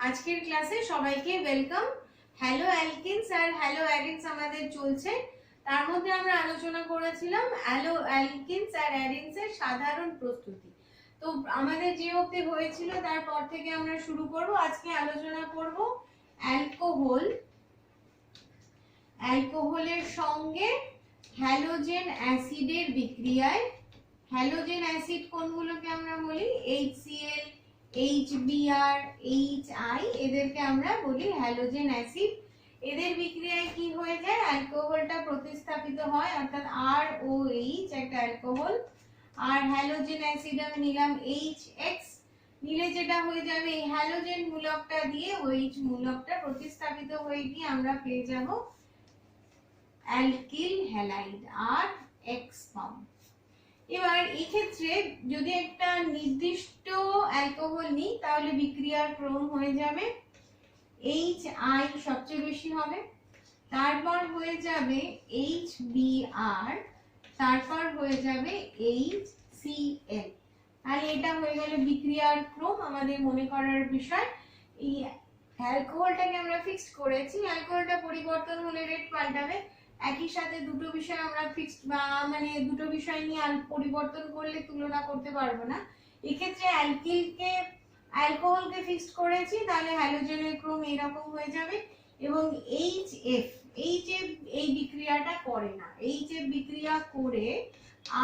আজকের ক্লাসে সবাইকে ওয়েলকাম। হ্যালো অ্যালকিনস আর হ্যালো অ্যারিনস আমাদের চলছে। তার মধ্যে আমরা আলোচনা করেছিলাম হ্যালো অ্যালকিনস আর অ্যারিনস এর সাধারণ প্রস্তুতি। তো আমাদের যে অবধি হয়েছিল তারপর থেকে আমরা শুরু করব। আজকে আলোচনা করব অ্যালকোহল, অ্যালকোহলের সঙ্গে হ্যালোজেন অ্যাসিডের বিক্রিয়ায়। হ্যালোজেন অ্যাসিড কোনগুলোকে আমরা বলি? HCl, HBr, HI, এদেরকে আমরা বলি হ্যালোজেন অ্যাসিড। এদের বিক্রিয়ায় কি হয়ে যায়? অ্যালকোহলটা প্রতিস্থাপিত হয়, অর্থাৎ ROH একটা অ্যালকোহল। আর হ্যালোজেন অ্যাসিড আমি নিলাম HX, নিলে যেটা হয়ে যাবে এই হ্যালোজেন মূলকটা দিয়ে OH মূলকটা প্রতিস্থাপিত হয়ে গিয়ে আমরা পেয়ে যাব অ্যালকিল হ্যালাইড আর X পাবো। এবার এই ক্ষেত্রে যদি একটা নির্দিষ্ট অ্যালকোহল নিই তাহলে বিক্রিয়ার ক্রম হয়ে যাবে HI সবচেয়ে বেশি হবে, তারপর হয়ে যাবে HBr, তারপর হয়ে যাবে HCl। তাহলে এটা হয়ে গেল বিক্রিয়ার ক্রম। আমাদের মনে করার বিষয়, এই অ্যালকোহলটাকে আমরা ফিক্সড করেছি, অ্যালকোহলটা পরিবর্তন হলে রেট পাল্টাবে। একই সাথে দুটো বিষয় আমরা ফিক্সড বা মানে দুটো বিষয় নিয়ে পরিবর্তন করলে তুলনা করতে পারবো না। এক্ষেত্রে অ্যালকোহলকে ফিক্সড করেছি, তাহলে হ্যালোজেনের ক্রম এরকম হয়ে যাবে। এবং HF এই বিক্রিয়াটা করে না, HF বিক্রিয়া করে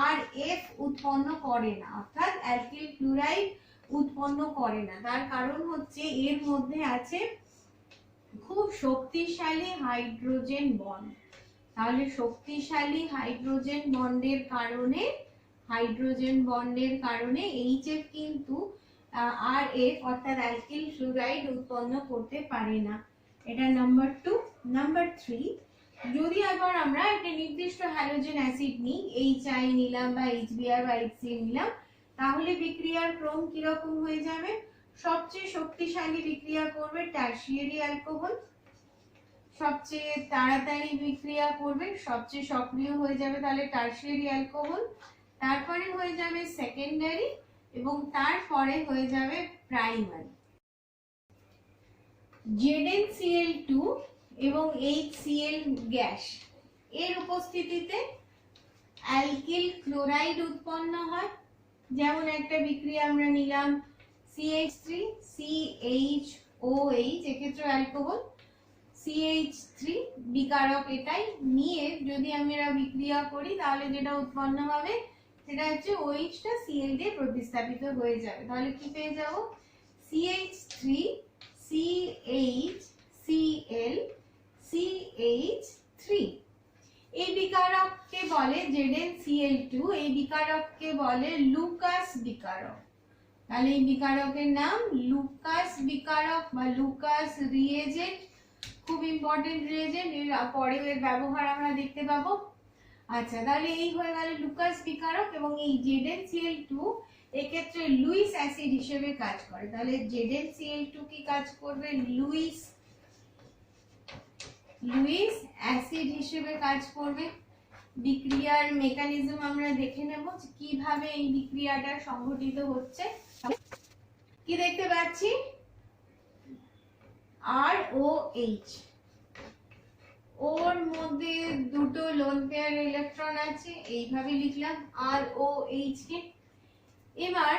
আর F উৎপন্ন করে না, অর্থাৎ অ্যালকিল ক্লোরাইড উৎপন্ন করে না। তার কারণ হচ্ছে এর মধ্যে আছে খুব শক্তিশালী হাইড্রোজেন বন্ড। তাহলে শক্তিশালী হাইড্রোজেন বন্ডের কারণে HF কিন্তু RF অর্থাৎ অ্যালকিল ফ্লুরাইড উৎপন্ন করতে পারে না। এটা নাম্বার 2। নাম্বার 3, যদি আবার আমরা একটা নির্দিষ্ট হ্যালোজেন অ্যাসিড নিই, HI নিলাম বা HBr বা HCl নিলাম, তাহলে বিক্রিয়ার ক্রম কিরকম হয়ে যাবে? সবচেয়ে শক্তিশালী বিক্রিয়া করবে টারশিয়ারি অ্যালকোহল, সবচেয়ে তাড়াতাড়ি বিক্রিয়া করবে, সবচেয়ে সক্রিয় হয়ে যাবে তাহলে টারশিয়ারি অ্যালকোহল, তারপরে হয়ে যাবে সেকেন্ডারি এবং তারপরে হয়ে যাবে প্রাইমারি। ZnCl2 এবং HCl গ্যাস এর উপস্থিতিতে অ্যালকিল ক্লোরাইড উৎপন্ন হয়। যেমন একটা বিক্রিয়া আমরা নিলাম CH3CHOH, এক্ষেত্রে অ্যালকোহল CH3 বিকারক, এটাই নিয়ে যদি আমরা বিক্রিয়া করি তাহলে যেটা উৎপন্ন হবে সেটা হচ্ছে OH টা Cl দিয়ে প্রতিস্থাপিত হয়ে যাবে। তাহলে কি পেয়ে যাব? CH3CHCl CH3। এই বিকারককে বলে ZnCl2, এই বিকারককে বলে লুকাস বিকারক। তাহলে এই বিকারকের নাম লুকাস বিকারক বা লুকাস রিএজেন্ট। খুব ইম্পর্টেন্ট রিএজেন্ট, এর পরে এর ব্যবহার আমরা দেখতে পাবো। আচ্ছা, তাহলে এই হয়ে গেল লুকাস বিকারক। এবং এই ZnCl2 এক্ষেত্রে লুইস অ্যাসিড হিসেবে কাজ করে। তাহলে ZnCl2 কি কাজ করবে? লুইস অ্যাসিড হিসেবে কাজ করবে। বিক্রিয়ার মেকানিজম আমরা দেখে নেব কিভাবে এই বিক্রিয়াটা সংঘটিত হচ্ছে। কি দেখতে পাচ্ছি? ROH, ওর মধ্যে দুটো লোন পেয়ার ইলেকট্রন আছে, এইভাবে লিখলাম ROH কে। এবার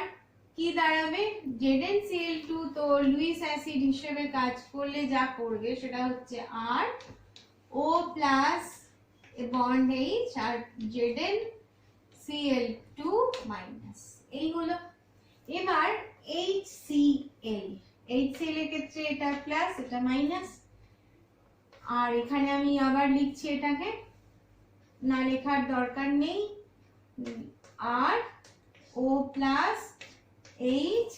কি দাঁড়াবে? ZnCl2 তো লুইস অ্যাসিড হিসেবে কাজ করলে যা করবে সেটা হচ্ছে RO প্লাস বন্ড H আর ZnCl2 মাইনাস, এই হলো। এবার HCl এর ক্ষেত্রে এটা প্লাস এটা মাইনাস, আর এখানে আমি আবার লিখছি, এটাকে না লেখার দরকার নেই, RO plus H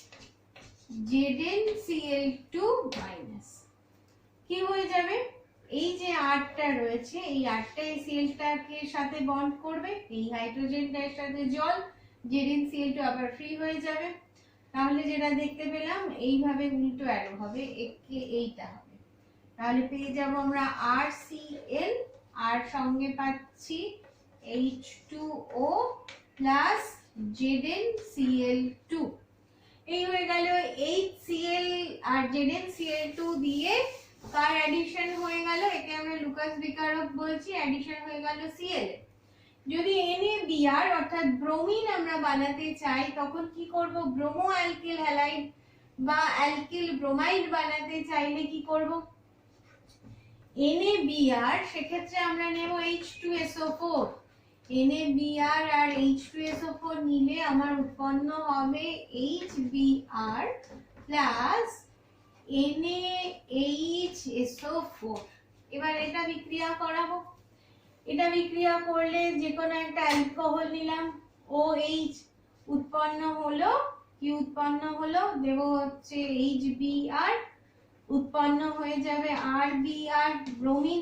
ZnCl2 minus. কি হয়ে যাবে? এই যে আরটা রয়েছে, এই আরটা এই Clটাকে সাথে বন্ড করবে, এই হাইড্রোজেনটার সাথে জল, ZnCl2 আবার ফ্রি হয়ে যাবে। তাহলে যেটা দেখতে পেলাম এইভাবে উল্টো অ্যারো হবে, এইটা হবে। তাহলে পেয়ে যাব আমরা RCl, আর সঙ্গে পাচ্ছি H2O প্লাস ZnCl2। এই হয়ে গেল HCl আর ZnCl2 দিয়ে কার অ্যাডিশন হয়ে গেল, একে আমরা লুকাস বিকারক বলছি, অ্যাডিশন হয়ে গেল Cl। যদি NaBr অর্থাৎ ব্রোমিন আমরা বানাতে চাই তখন কি করব, ব্রোমো অ্যালকিল হ্যালাইড বা অ্যালকিল ব্রোমাইড বানাতে চাইলে কি করব, NaBr সেক্ষেত্রে আমরা নেব H2SO4। NaBr আর H2SO4 নিলে আমার উৎপন্ন হবে HBr প্লাস NaHSO4। এবার এটা বিক্রিয়া করাবো, এটা বিক্রিয়া করলে যে কোনো একটা অ্যালকোহল নিলাম, OH উৎপন্ন হলো, কি উৎপন্ন হলো, দেব হচ্ছে HBr, উৎপন্ন হয়ে যাবে RBr ব্রোমিন।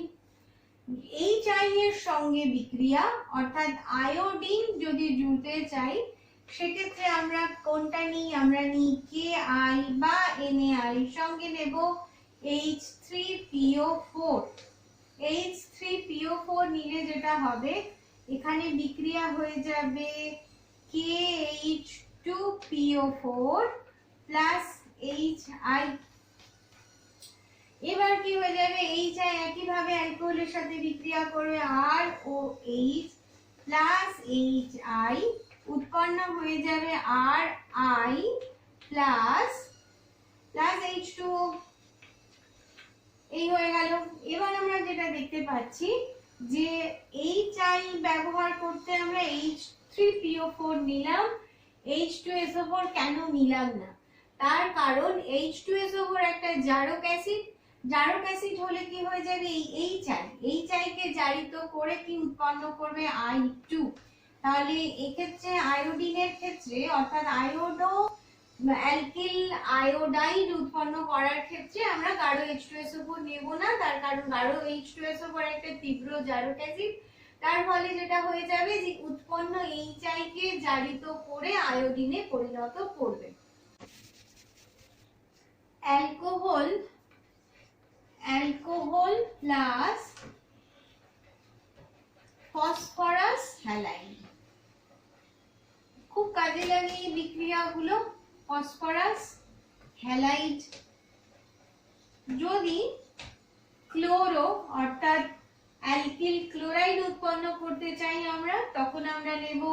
HI এর সঙ্গে বিক্রিয়া অর্থাৎ আয়োডিন যদি জুড়তে চাই সেক্ষেত্রে আমরা কোনটা নিই, আমরা নিই KI বা NaI, সঙ্গে নেব H3PO4। H3PO4 নিলে যেটা হবে, এখানে বিক্রিয়া হয়ে যাবে KH2PO4 প্লাস HI। এবার কি হয়ে যাবে, HI একই ভাবে অ্যালকোহলের সাথে বিক্রিয়া করবে ROH প্লাস HI, উৎপন্ন হয়ে যাবে RI প্লাস H2O। এই হয়ে গেল। এবার আমরা যেটা দেখতে পাচ্ছি যে HI ব্যবহার করতে আমরা H3PO4 নিলাম, H2SO4 কেন নিলাম না, তার কারণ H2SO4 একটা জারক অ্যাসিড, জারক অ্যাসিড হলে কি হয়ে যাবে, এই HI কে জারিত করে কি উৎপন্ন করবে, I2। তাহলে এক্ষেত্রে আয়োডিনের ক্ষেত্রে অর্থাৎ আয়োডো অ্যালকিল আয়োডাইড উৎপন্ন করার ক্ষেত্রে আমরা গাঢ় H2SO4 নেব না, তার কারণ গাঢ় H2SO4 একটা তীব্র জারক অ্যাসিড, তার ফলে যেটা হয়ে যাবে যে উৎপন্ন HI কে জারিত করে আয়োডিনে পরিণত করবে। অ্যালকোহল প্লাস ফসফরাস হ্যালাইড, খুব কাজে লাগে এই বিক্রিয়াগুলো। ফসফরাস হ্যালাইড, যদি ক্লোরো অর্থাৎ অ্যালকিল ক্লোরাইড উৎপন্ন করতে চাই আমরা, তখন আমরা নেব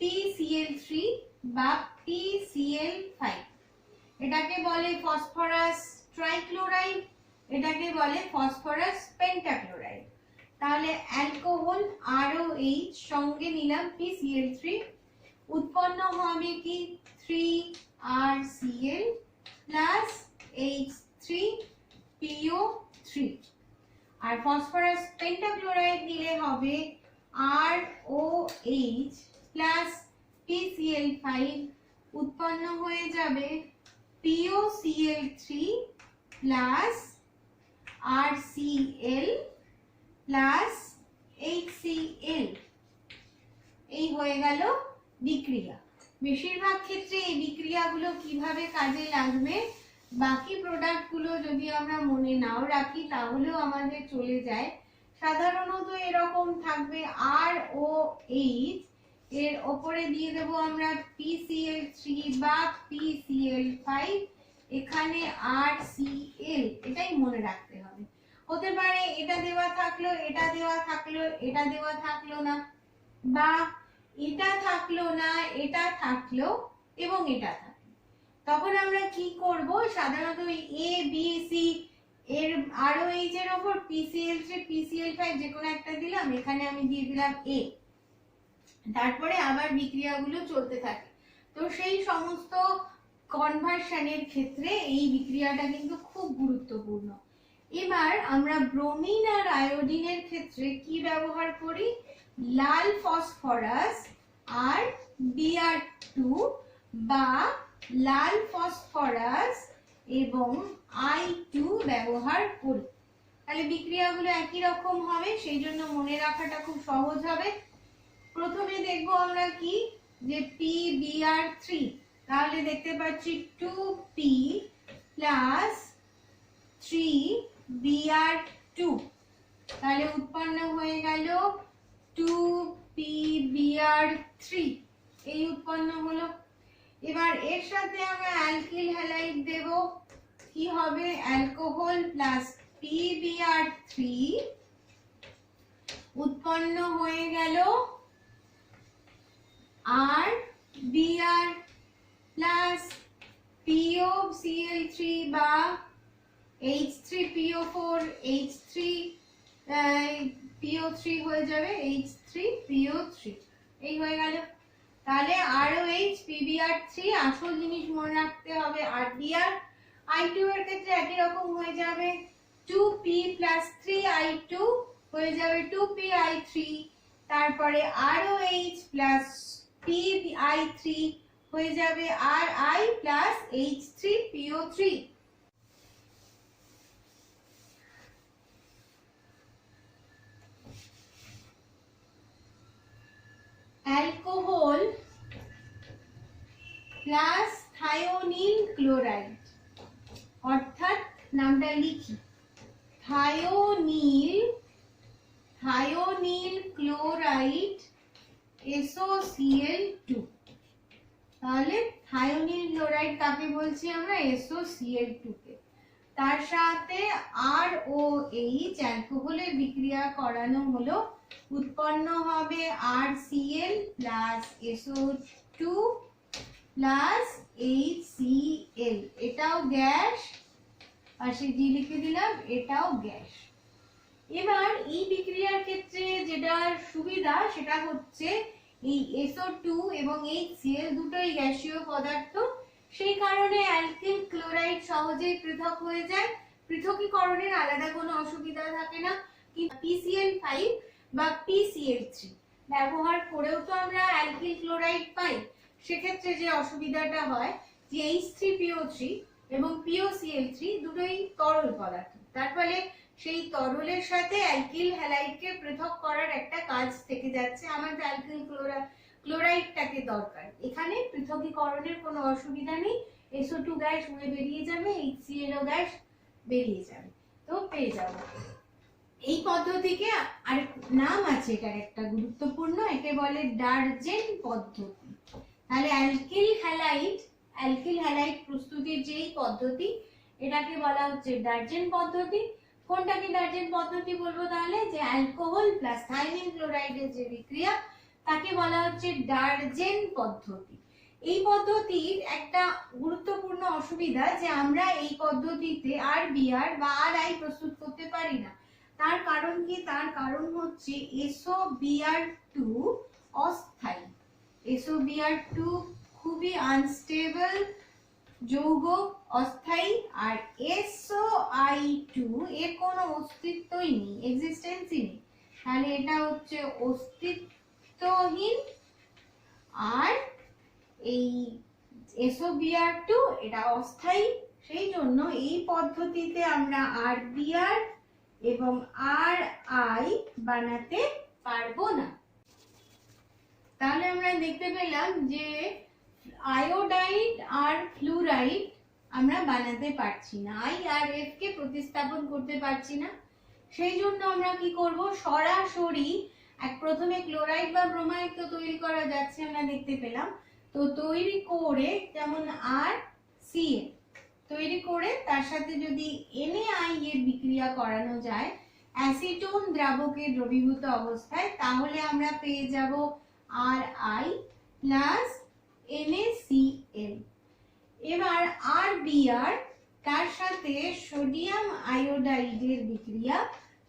PCl3 বা PCl5। এটাকে বলে ফসফরাস ট্রাইক্লোরাইড, এটাকে বলে ফসফরাস পেন্টাক্লোরাইড। তাহলে অ্যালকোহল ROH সঙ্গে নিলাম PCl3, উৎপন্ন হবে কি 3RCl প্লাস H3PO3, আর ফসফরাস পেন্টাক্লোরাইড নিলে হবে ROH প্লাস PCl5, উৎপন্ন হয়ে যাবে POCl3 plus RCl plus HCl। এই হয়ে গেল বিক্রিয়া। বেশিরভাগ ক্ষেত্রে এই বিক্রিয়াগুলো কিভাবে কাজে লাগবে, বাকি প্রোডাক্টগুলো যদি আমরা মনে নাও রাখি তাহলেও আমাদের চলে যায়। সাধারণত এরকম থাকবে ROH, এর ওপরে দিয়ে দেব আমরা PCl3 বা PCl5, এখানে RCl, এটাই মনে রাখতে হবে। হতে পারে এটা দেওয়া থাকলো, এটা দেওয়া থাকলো, এটা দেওয়া থাকলো না, বা এটা থাকলো না, এটা থাকলো এবং এটা থাকলো, তখন আমরা কি করব, সাধারণত A B C এর ROH এর উপর PCl3 PCl5 যে কোনো একটা দিলাম, এখানে আমি দিয়ে দিলাম A, তারপরে আবার বিক্রিয়াগুলো চলতে থাকে। তো সেই সমস্ত কনভার্সনের ক্ষেত্রে এই বিক্রিয়াটা কিন্তু খুব গুরুত্বপূর্ণ। এবার আমরা ব্রোমিন আর আয়োডিনের ক্ষেত্রে কি ব্যবহার করি, লাল ফসফরাস আর Br2 বা লাল ফসফরাস এবং I2 ব্যবহার করি। তাহলে বিক্রিয়াগুলো একই রকম হবে, সেই জন্য মনে রাখাটা খুব সহজ হবে। প্রথমে দেখবো আমরা কি, যে PBr3, তাহলে দেখতে পাচ্ছি 2P প্লাস 3Br2, তাহলে উৎপন্ন হয়ে গেল 2PBr3, এই উৎপন্ন হলো। এবার এর সাথে আমরা অ্যালকিল হ্যালাইড দেব, কি হবে অ্যালকোহল প্লাস PBr3 উৎপন্ন হয়ে গেল RBr প্লাস POCl3 বা H3PO4 H3PO3 হয়ে যাবে, H3PO3 এই হয়ে গেল। তাহলে ROH PBr3 আসল জিনিস মনে রাখতে হবে RBr। I2 এর ক্ষেত্রে একই রকম হয়ে যাবে 2P প্লাস 3I2 হয়ে যাবে 2PI3, তারপরে ROH প্লাস PBI3 হয়ে যাবে RI plus H3PO3। Alcohol plus thionyl chloride, অর্থাৎ নামটা লিখি থায়োনিল ক্লোরাইড SOCl2। তাহলে থায়োনিল ক্লোরাইড কাকে বলছি আমরা, SOCl2 কে। তার সাথে ROH অ্যালকোহলের বিক্রিয়া করানো হলো, উৎপন্ন হবে RCl plus SO2 plus HCl, এটাও গ্যাস, পাশে জি লিখে দিলাম, এটাও গ্যাস। এবার এই বিক্রিয়ার ক্ষেত্রে যেটা সুবিধা সেটা হচ্ছে এই SO2 এবং HCl দুটোই গ্যাসীয় পদার্থ, সেই কারণে অ্যালকিল ক্লোরাইড সহজেই পৃথক হয়ে যায়, পৃথকীকরণের আলাদা কোনো অসুবিধা থাকে না। কিন্তু PCl5 বা PCl3 ব্যবহার করেও তো আমরা অ্যালকিল ক্লোরাইড পাই, সেক্ষেত্রে যে অসুবিধাটা হয় যে H3PO3 এবং POCl3 দুটোই তরল পদার্থ, তার ফলে সেই তরলের সাথে অ্যালকিল হ্যালাইডকে পৃথক করার একটা কাজ থেকে যাচ্ছে, আমাদের অ্যালকিল ক্লোরাইডটাকে দরকার। এখানে পৃথকীকরণের কোনো অসুবিধা নেই, SO2 গ্যাস উড়ে বেরিয়ে যাবে, HClO গ্যাস বেরিয়ে যাবে, তো পেয়ে যাব। এই পদ্ধতিকে আর নাম আছে, এটার একটা গুরুত্বপূর্ণ, একে বলে ডার্জেন পদ্ধতি। তাহলে অ্যালকিল হ্যালাইড প্রস্তুতির যেই পদ্ধতি, এটাকে বলা হচ্ছে ডার্জেন পদ্ধতি। কোনটাকে ডার্জেন পদ্ধতি বলবো তাহলে, যে অ্যালকোহল প্লাস থায়োনিল ক্লোরাইডের যে বিক্রিয়া তাকে বলা হচ্ছে ডার্জেন পদ্ধতি। এই পদ্ধতির একটা গুরুত্বপূর্ণ অসুবিধা যে আমরা এই পদ্ধতিতে RBr বা RI প্রস্তুত করতে পারি না। তার কারণ কি, তার কারণ হচ্ছে SOBr2 অস্থায়ী, SOBr2 খুবই আনস্টেবল যৌগ, অস্থায়ী, আর SOI2 এর কোনো অস্তিত্বই নেই, এক্সিস্টেন্সই নেই, তাহলে এটা হচ্ছে অস্তিত্বহীন। আর এই SOBr2 এটা অস্থায়ী, সেই জন্য এই পদ্ধতিতে আমরা RBr এবং RI বানাতে পারবো না। তাহলে আমরা দেখতে পেলাম যে আয়োডাইড আর ফ্লুরাইড আমরা বানাতে পারছি না, I আর F কে প্রতিস্থাপন করতে পারছি না, সেই জন্য আমরা কি করব, সরাসরি প্রথমে ক্লোরাইড বা ব্রোমাইড তো তৈরি করা যাচ্ছে, আমরা দেখতে পেলাম, তো তৈরি করে যেমন RCl তৈরি করে তার সাথে যদি NaI এর বিক্রিয়া করানো যায় অ্যাসিটোন দ্রাবকে দ্রবীভূত অবস্থায়, তাহলে আমরা পেয়ে যাব RI প্লাস NaCl। এবার RBr তার সাথে সোডিয়াম আয়োডাইডের বিক্রিয়া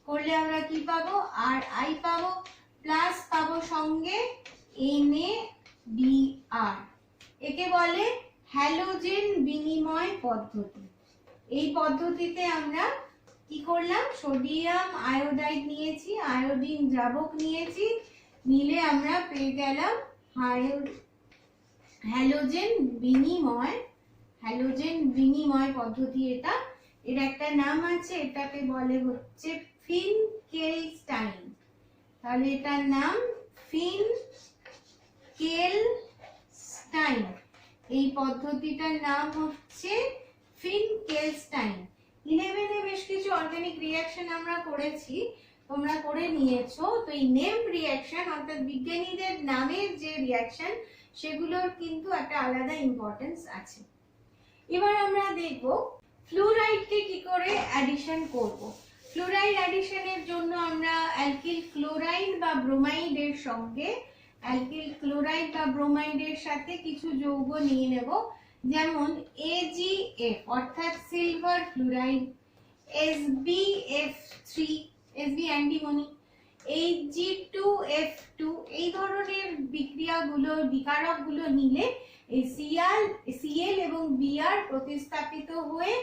করলে আমরা কি পাবো, RI পাবো, প্লাস পাবো সঙ্গে NaBr, একে বলে হ্যালোজেন বিনিময় পদ্ধতি। এই পদ্ধতিতে আমরা কি করলাম, সোডিয়াম আয়োডাইড নিয়েছি, আয়োডিন দ্রাবক নিয়েছি, নিলে আমরা পেয়ে গেলাম হ্যালোজেন বিনিময় পদ্ধতি। এর একটা নাম আছে, এটাকে বলে হচ্ছে ফিনকেলস্টাইন। তাহলে এটার নাম ফিনকেলস্টাইন, এই পদ্ধতিটার নাম হচ্ছে ফিনকেলস্টাইন। 11 এ বেশ কিছু অর্গানিক রিঅ্যাকশন আমরা করেছি, তোমরা করে নিয়েছো, তো এই নেম রিঅ্যাকশন অর্থাৎ বিজ্ঞানীদের নামের যে রিঅ্যাকশন সেগুলোর কিন্তু একটা আলাদা ইম্পর্টেন্স আছে। এবার আমরা দেখব ফ্লুরাইডকে কি করে অ্যাডিশন করব। ফ্লুরাইড অ্যাডিশনের জন্য আমরা অ্যালকিল ক্লোরাইড বা ব্রোমাইডের সঙ্গে অ্যালকিল ক্লোরাইড বা ব্রোমাইডের সাথে কিছু যৌগ নিয়ে নেব, যেমন AgF অর্থাৎ silver fluoride, SbF3 Sb antimony, Ag2F2 এই ধরনের বিক্রিয়াগুলো বিকারকগুলো নিলে এই Cl এবং Br প্রতিস্থাপিত হয়ে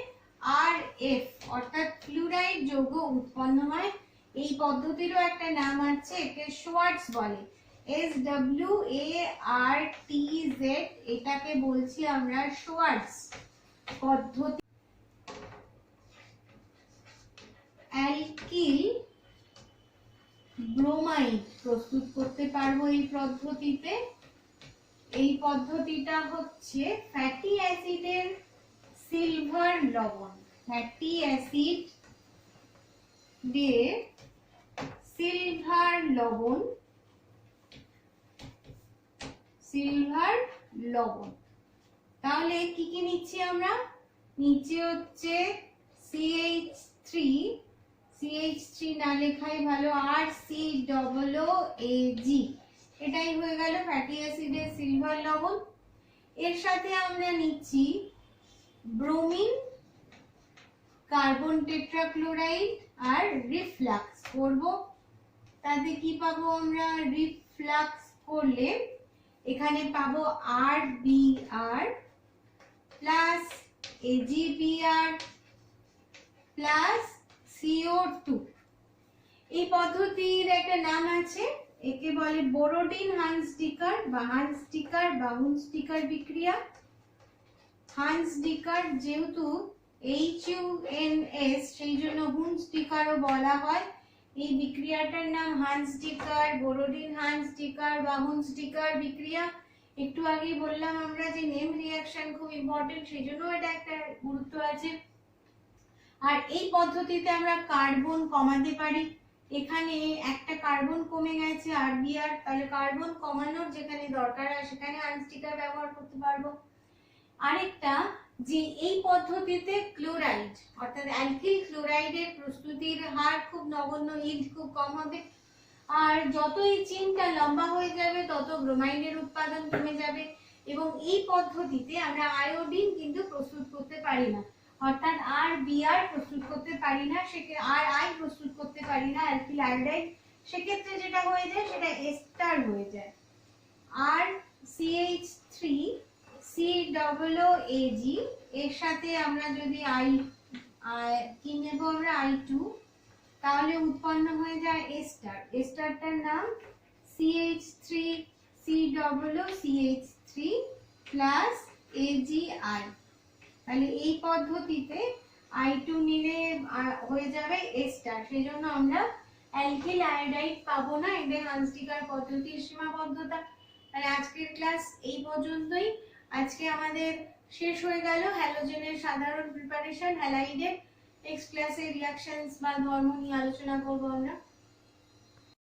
RF অর্থাৎ ফ্লুরাইড যৌগ উৎপন্ন হয়। এই পদ্ধতিরও একটা নাম আছে, একে শোয়ার্টজ বলে, SWARTZ, এটাকে বলছি আমরা শোয়ার্টজ পদ্ধতি। অ্যালকিল ব্রোমাইড প্রস্তুত করতে পারবো এই পদ্ধতিতে। এই পদ্ধতিটা হচ্ছে ফ্যাটি অ্যাসিডের সিলভার লবণ, ফ্যাটি অ্যাসিড দিয়ে সিলভার লবণ, সিলভার লবণ। তাহলে কি কি নিচ্ছি আমরা? নিচে হচ্ছে CH3 না লেখাই ভালো, RCOOAG, এটাই হয়ে গেল ফ্যাটি অ্যাসিডের সিলভার লবণ। এর সাথে আমরা নিচ্ছি ব্রোমিন, কার্বন টেট্রাক্লোরাইড আর রিফ্লাক্স করব। তাতে কি পাবো আমরা? রিফ্লাক্স করলে এখানে পাবো RBr plus AgBr plus CO2। এই পদ্ধতির একটা নাম আছে, একে বলে বোরোডিন হান্সডিকার বা হুন্সডিকার বিক্রিয়া। হান্সডিকার যেহেতু HUNS সেই জন্য হুন্সডিকারও বলা হয়। এই বিক্রিয়াটার নাম হান্সডিকার, বোরোডিন হান্সডিকার বা হুন্সডিকার বিক্রিয়া। একটু আগেই বললাম আমরা যে নেম রিঅ্যাকশন খুব ইম্পর্টেন্ট, সেই জন্য এটা একটা গুরুত্ব আছে। আর এই পদ্ধতিতে আমরা কার্বন কমাতে পারি। এখানে একটা কার্বন কমে গেছে RBr, তাহলে কার্বন কমানোর যেখানে দরকার হয় সেখানে আনস্টিকার ব্যবহার করতে পারবো। আরেকটা যে এই পদ্ধতিতে ক্লোরাইড অর্থাৎ অ্যালকিল ক্লোরাইডের প্রস্তুতির হার খুব নগণ্য, ইল্ড খুব কম হবে। আর যত এই চেইনটা লম্বা হয়ে যাবে তত ব্রোমাইডের উৎপাদন কমে যাবে। এবং এই পদ্ধতিতে আমরা আয়োডিন কিন্তু প্রস্তুত করতে পারি না, অর্থাৎ RBr প্রস্তুত করতে পারি না, RI প্রস্তুত করতে পারি না অ্যালকিল আয়োডাইড। সেক্ষেত্রে যেটা হয়ে যায় সেটা এস্টার হয়ে যায়। আর CH3 COOAG এর সাথে আমরা যদি কি নেব আমরা I2, তাহলে উৎপন্ন হয়ে যায় এস্টার। এস্টারটার নাম CH3 COOCH3 প্লাস AgI। তাহলে এই পদ্ধতিতে I2 নিলে হয়ে যাবে এস্টার, সেজন্য আমরা অ্যালকিল আয়োডাইড পাবো না। এটা হান্সডিকার পদ্ধতির সীমাবদ্ধতা। তাহলে আজকের ক্লাস এই পর্যন্তই। আজকে আমাদের শেষ হয়ে গেল হ্যালোজেনের সাধারণ প্রিপারেশন, হ্যালাইডের। নেক্সট ক্লাসে রিঅ্যাকশনস বা ধর্ম নিয়ে আলোচনা করবো আমরা।